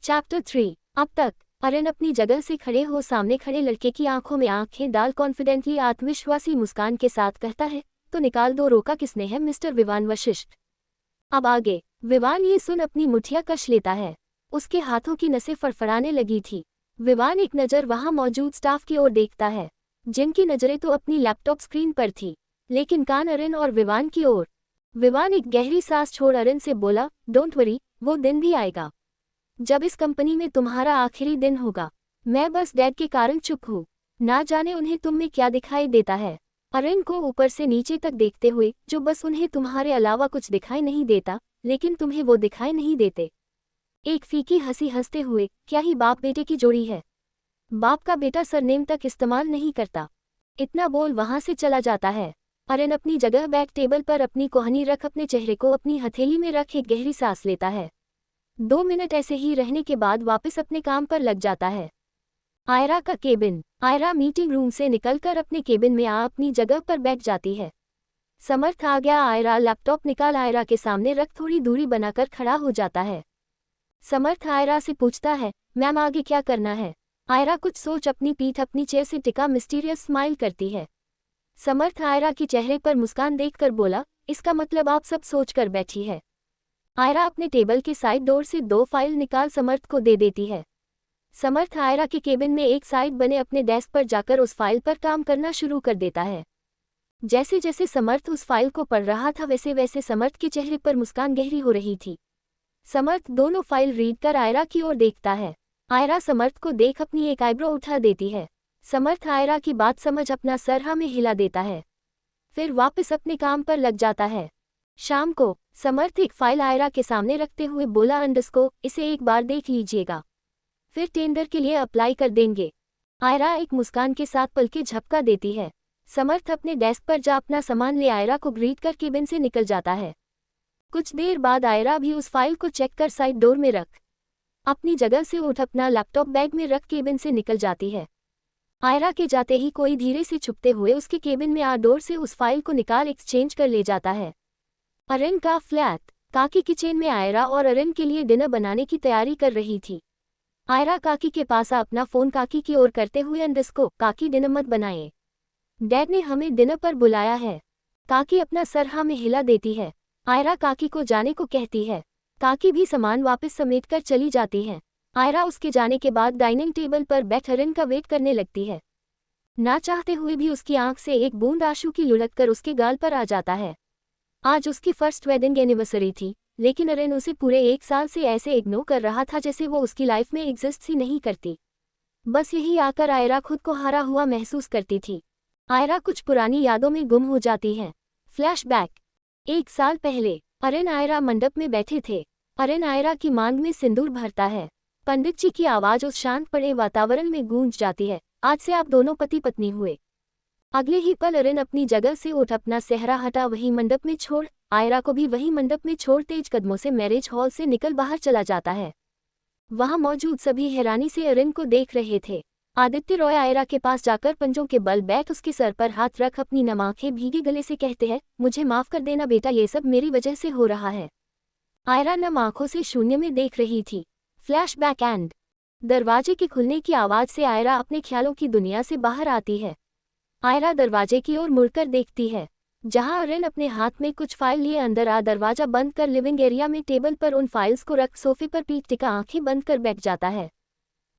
Chapter 3। अब तक अरन अपनी जगह से खड़े हो सामने खड़े लड़के की आंखों में आंखें डाल कॉन्फिडेंटली आत्मविश्वासी मुस्कान के साथ कहता है, तो निकाल दो, रोका किसने है मिस्टर विवान वशिष्ठ। अब आगे। विवान ये सुन अपनी मुठिया कस लेता है। उसके हाथों की नसें फड़फड़ाने लगी थी। विवान एक नज़र वहां मौजूद स्टाफ की ओर देखता है, जिनकी नजरें तो अपनी लैपटॉप स्क्रीन पर थी, लेकिन कान अरन और विवान की ओर। विवान एक गहरी सांस छोड़ अरन से बोला, डोंट वरी, वो दिन भी आएगा जब इस कंपनी में तुम्हारा आखिरी दिन होगा। मैं बस डैड के कारण चुप हूँ। ना जाने उन्हें तुम में क्या दिखाई देता है। अरन को ऊपर से नीचे तक देखते हुए, जो बस उन्हें तुम्हारे अलावा कुछ दिखाई नहीं देता, लेकिन तुम्हें वो दिखाई नहीं देते। एक फीकी हंसी हंसते हुए, क्या ही बाप बेटे की जोड़ी है। बाप का बेटा सरनेम तक इस्तेमाल नहीं करता। इतना बोल वहां से चला जाता है। अरन अपनी जगह बैठ टेबल पर अपनी कोहनी रख अपने चेहरे को अपनी हथेली में रख एक गहरी सांस लेता है। 2 मिनट ऐसे ही रहने के बाद वापस अपने काम पर लग जाता है। आयरा का केबिन। आयरा मीटिंग रूम से निकलकर अपने केबिन में अपनी जगह पर बैठ जाती है। समर्थ आ गया। आयरा लैपटॉप निकाल आयरा के सामने रख थोड़ी दूरी बनाकर खड़ा हो जाता है। समर्थ आयरा से पूछता है, मैम आगे क्या करना है। आयरा कुछ सोच अपनी पीठ अपनी चेयर से टिका मिस्टीरियस स्माइल करती है। समर्थ आयरा की चेहरे पर मुस्कान देखकर बोला, इसका मतलब आप सब सोच कर बैठी है। आयरा अपने टेबल के साइड डोर से 2 फाइल निकाल समर्थ को दे देती है। समर्थ आयरा के केबिन में एक साइड बने अपने डेस्क पर जाकर उस फाइल पर काम करना शुरू कर देता है। जैसे जैसे समर्थ उस फाइल को पढ़ रहा था वैसे वैसे समर्थ के चेहरे पर मुस्कान गहरी हो रही थी। समर्थ दोनों फाइल रीड कर आयरा की ओर देखता है। आयरा समर्थ को देख अपनी एक आईब्रो उठा देती है। समर्थ आयरा की बात समझ अपना सर हाँ में हिला देता है, फिर वापस अपने काम पर लग जाता है। शाम को समर्थ एक फाइल आयरा के सामने रखते हुए बोला, अंडरस्को, इसे एक बार देख लीजिएगा, फिर टेंडर के लिए अप्लाई कर देंगे। आयरा एक मुस्कान के साथ पलके झपका देती है। समर्थ अपने डेस्क पर जा अपना सामान ले आयरा को ग्रीट कर केबिन से निकल जाता है। कुछ देर बाद आयरा भी उस फाइल को चेक कर साइड डोर में रख अपनी जगह से उठ अपना लैपटॉप बैग में रख केबिन से निकल जाती है। आयरा के जाते ही कोई धीरे से छुपते हुए उसके केबिन में आ डोर से उस फाइल को निकाल एक्सचेंज कर ले जाता है। अरन का फ्लैट। काकी किचन में आयरा और अरन के लिए डिनर बनाने की तैयारी कर रही थी। आयरा काकी के पास अपना फोन काकी की ओर करते हुए, अंडरस्को, काकी डिनर मत बनाएं, डैड ने हमें डिनर पर बुलाया है। काकी अपना सर हाँ में हिला देती है। आयरा काकी को जाने को कहती है। काकी भी सामान वापस समेटकर चली जाती है। आयरा उसके जाने के बाद डाइनिंग टेबल पर बैठ अरन का वेट करने लगती है। ना चाहते हुए भी उसकी आंख से एक बूंद आंसू की लुढ़क कर उसके गाल पर आ जाता है। आज उसकी फर्स्ट वेडिंग एनिवर्सरी थी, लेकिन अरन उसे पूरे 1 साल से ऐसे इग्नोर कर रहा था जैसे वो उसकी लाइफ में एग्जिस्ट ही नहीं करती। बस यही आकर आयरा खुद को हारा हुआ महसूस करती थी। आयरा कुछ पुरानी यादों में गुम हो जाती है। फ्लैशबैक। 1 साल पहले अरन आयरा मंडप में बैठे थे। अरन आयरा की मांग में सिंदूर भरता है। पंडित जी की आवाज उस शांत पड़े वातावरण में गूंज जाती है, आज से आप दोनों पति पत्नी हुए। अगले ही पल अरन अपनी जगह से उठ अपना सेहरा हटा वही मंडप में छोड़, आयरा को भी वही मंडप में छोड़ तेज कदमों से मैरिज हॉल से निकल बाहर चला जाता है। वहां मौजूद सभी हैरानी से अरन को देख रहे थे। आदित्य रॉय आयरा के पास जाकर पंजों के बल बैठ उसके सर पर हाथ रख अपनी नम आंखें भीगे गले से कहते हैं, मुझे माफ कर देना बेटा, ये सब मेरी वजह से हो रहा है। आयरा नम आंखों से शून्य में देख रही थी। Flashback and. दरवाजे के खुलने की आवाज से आयरा अपने ख्यालों की दुनिया से बाहर आती है। आयरा दरवाजे की ओर मुड़कर देखती है, जहां अरन अपने हाथ में कुछ फाइल लिए अंदर आ दरवाजा बंद कर लिविंग एरिया में टेबल पर उन फाइल्स को रख सोफे पर पीठ टिका आंखें बंद कर बैठ जाता है।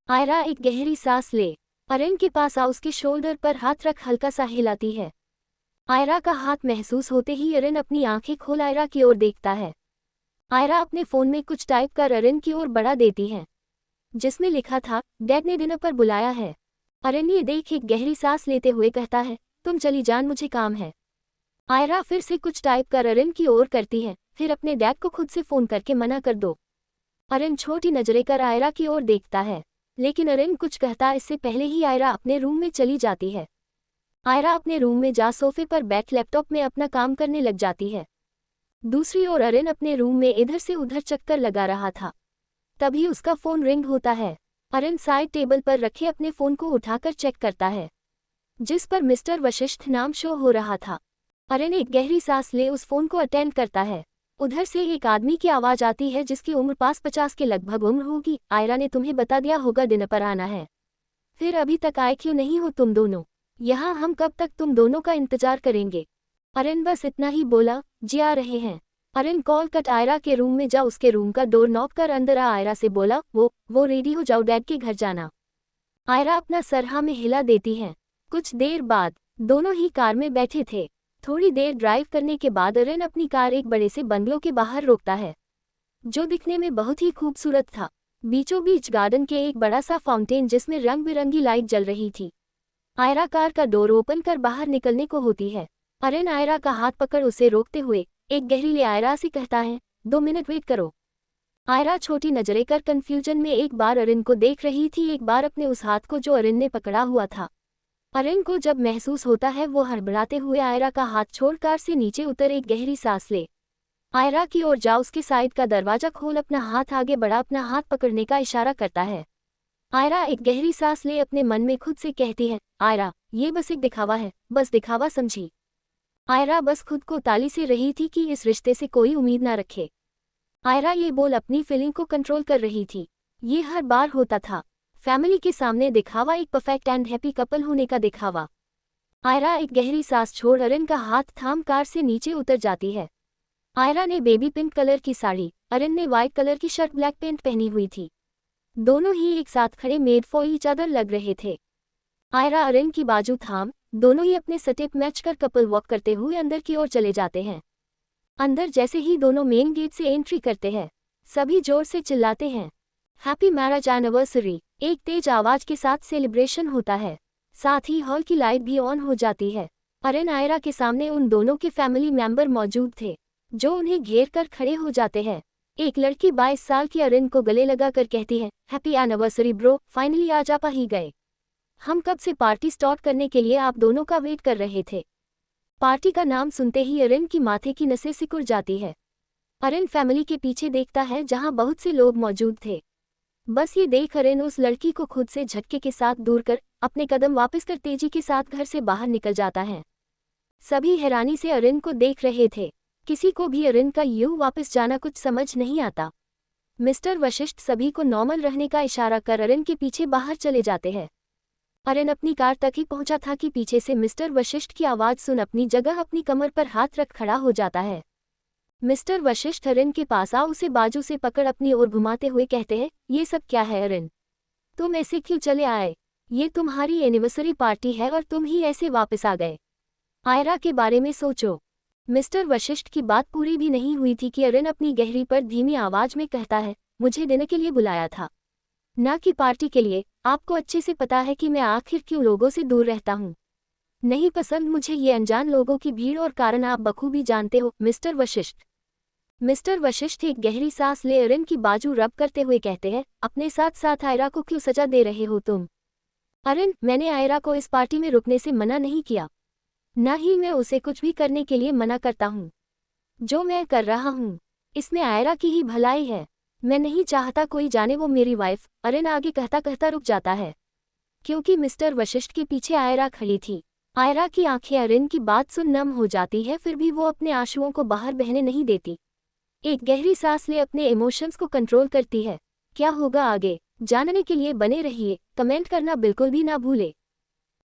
आयरा एक गहरी सांस ले अरन के पास आ उसके शोल्डर पर हाथ रख हल्का सा हिलाती है। आयरा का हाथ महसूस होते ही अरन अपनी आंखें खोल आयरा की ओर देखता है। आयरा अपने फोन में कुछ टाइप कर अरन की ओर बढ़ा देती है, जिसमें लिखा था, डैड ने डिनर पर बुलाया है। अरन ये देख एक गहरी सांस लेते हुए कहता है, तुम चली जान, मुझे काम है। आयरा फिर से कुछ टाइप कर अरन की ओर करती है, फिर अपने डैड को खुद से फोन करके मना कर दो। अरन छोटी नजरें कर आयरा की ओर देखता है, लेकिन अरन कुछ कहता इससे पहले ही आयरा अपने रूम में चली जाती है। आयरा अपने रूम में जा सोफे पर बैठ लैपटॉप में अपना काम करने लग जाती है। दूसरी ओर अरन अपने रूम में इधर से उधर चक्कर लगा रहा था। तभी उसका फोन रिंग होता है। अरन साइड टेबल पर रखे अपने फोन को उठाकर चेक करता है, जिस पर मिस्टर वशिष्ठ नाम शो हो रहा था। अरन एक गहरी सांस ले उस फोन को अटेंड करता है। उधर से एक आदमी की आवाज आती है जिसकी उम्र पास 50 के लगभग उम्र होगी। आयरा ने तुम्हें बता दिया होगा डिनर पर आना है, फिर अभी तक आए क्यों नहीं हो तुम दोनों? यहाँ हम कब तक तुम दोनों का इंतजार करेंगे? अरिन बस इतना ही बोला, जी आ रहे हैं। अरिन कॉल कट। आयरा के रूम में जा, उसके रूम का डोर नॉक कर अंदर आ। आयरा से बोला, वो रेडी हो जाओ, डैड के घर जाना। आयरा अपना सर हाँ में हिला देती है। कुछ देर बाद दोनों ही कार में बैठे थे। थोड़ी देर ड्राइव करने के बाद अरिन अपनी कार एक बड़े से बंगलों के बाहर रोकता है, जो दिखने में बहुत ही खूबसूरत था। बीचों बीच गार्डन के एक बड़ा सा फाउंटेन जिसमें रंग बिरंगी लाइट जल रही थी। आयरा कार का डोर ओपन कर बाहर निकलने को होती है। अरिन आयरा का हाथ पकड़ उसे रोकते हुए एक गहरीले आयरा से कहता है, 2 मिनट वेट करो। आयरा छोटी नजरें कर कंफ्यूजन में एक बार अरिन को देख रही थी, एक बार अपने उस हाथ को जो अरिन ने पकड़ा हुआ था। अरिन को जब महसूस होता है वो हड़बड़ाते हुए आयरा का हाथ छोड़ कार से नीचे उतर एक गहरी सांस ले आयरा की ओर जा, उसके साइड का दरवाजा खोल, अपना हाथ आगे बढ़ा, अपना हाथ पकड़ने का इशारा करता है। आयरा एक गहरी सांस ले अपने मन में खुद से कहती है, आयरा ये बस एक दिखावा है, बस दिखावा समझी। आयरा बस खुद को ताली से रही थी कि इस रिश्ते से कोई उम्मीद ना रखे। आयरा ये बोल अपनी फीलिंग को कंट्रोल कर रही थी। ये हर बार होता था, फैमिली के सामने दिखावा, एक परफेक्ट एंड हैप्पी कपल होने का दिखावा। आयरा एक गहरी सांस छोड़ अरिन का हाथ थाम कार से नीचे उतर जाती है। आयरा ने बेबी पिंक कलर की साड़ी, अरिन ने व्हाइट कलर की शर्ट ब्लैक पैंट पहनी हुई थी। दोनों ही एक साथ खड़े मेड फॉर ईच अदर लग रहे थे। आयरा अरिन की बाजू थाम, दोनों ही अपने स्टेप मैच कर कपल वॉक करते हुए अंदर की ओर चले जाते हैं। अंदर जैसे ही दोनों मेन गेट से एंट्री करते हैं, सभी जोर से चिल्लाते हैं, हैप्पी मैरिज एनिवर्सरी। एक तेज आवाज के साथ सेलिब्रेशन होता है, साथ ही हॉल की लाइट भी ऑन हो जाती है। अरिन आयरा के सामने उन दोनों के फैमिली मेंबर मौजूद थे, जो उन्हें घेर कर खड़े हो जाते हैं। एक लड़की 22 साल की अरिन को गले लगाकर कहती है, हैप्पी एनिवर्सरी ब्रो, फाइनली आज आप आ ही गए। हम कब से पार्टी स्टार्ट करने के लिए आप दोनों का वेट कर रहे थे। पार्टी का नाम सुनते ही अरिन की माथे की नसें सिकुड़ जाती है। अरिन फैमिली के पीछे देखता है जहां बहुत से लोग मौजूद थे। बस ये देख अरिन उस लड़की को खुद से झटके के साथ दूर कर अपने कदम वापस कर तेजी के साथ घर से बाहर निकल जाता है। सभी हैरानी से अरिन को देख रहे थे, किसी को भी अरिन का यूं वापस जाना कुछ समझ नहीं आता। मिस्टर वशिष्ठ सभी को नॉर्मल रहने का इशारा कर अरिन के पीछे बाहर चले जाते हैं। अरिन अपनी कार तक ही पहुंचा था कि पीछे से मिस्टर वशिष्ठ की आवाज सुन अपनी जगह अपनी कमर पर हाथ रख खड़ा हो जाता है। मिस्टर वशिष्ठ अरिन के पास आ उसे बाजू से पकड़ अपनी ओर घुमाते हुए कहते हैं, ये सब क्या है अरिन, तुम ऐसे क्यों चले आए? ये तुम्हारी एनिवर्सरी पार्टी है और तुम ही ऐसे वापस आ गए। आयरा के बारे में सोचो। मिस्टर वशिष्ठ की बात पूरी भी नहीं हुई थी कि अरिन अपनी गहरी पर धीमी आवाज में कहता है, मुझे डिनर के लिए बुलाया था, ना कि पार्टी के लिए। आपको अच्छे से पता है कि मैं आखिर क्यों लोगों से दूर रहता हूँ। नहीं पसंद मुझे ये अनजान लोगों की भीड़ और कारण आप बखूबी जानते हो मिस्टर वशिष्ठ। मिस्टर वशिष्ठ एक गहरी सांस ले अरिन की बाजू रब करते हुए कहते हैं, अपने साथ साथ आयरा को क्यों सजा दे रहे हो तुम? अरिन, मैंने आयरा को इस पार्टी में रुकने से मना नहीं किया, न ही मैं उसे कुछ भी करने के लिए मना करता हूँ। जो मैं कर रहा हूँ इसमें आयरा की ही भलाई है। मैं नहीं चाहता कोई जाने वो मेरी वाइफ। अरिन आगे कहता कहता रुक जाता है, क्योंकि मिस्टर वशिष्ठ के पीछे आयरा खड़ी थी। आयरा की आंखें अरिन की बात सुन नम हो जाती है, फिर भी वो अपने आंसुओं को बाहर बहने नहीं देती। एक गहरी सांस ले अपने इमोशंस को कंट्रोल करती है। क्या होगा आगे जानने के लिए बने रहिए, कमेंट करना बिल्कुल भी ना भूले।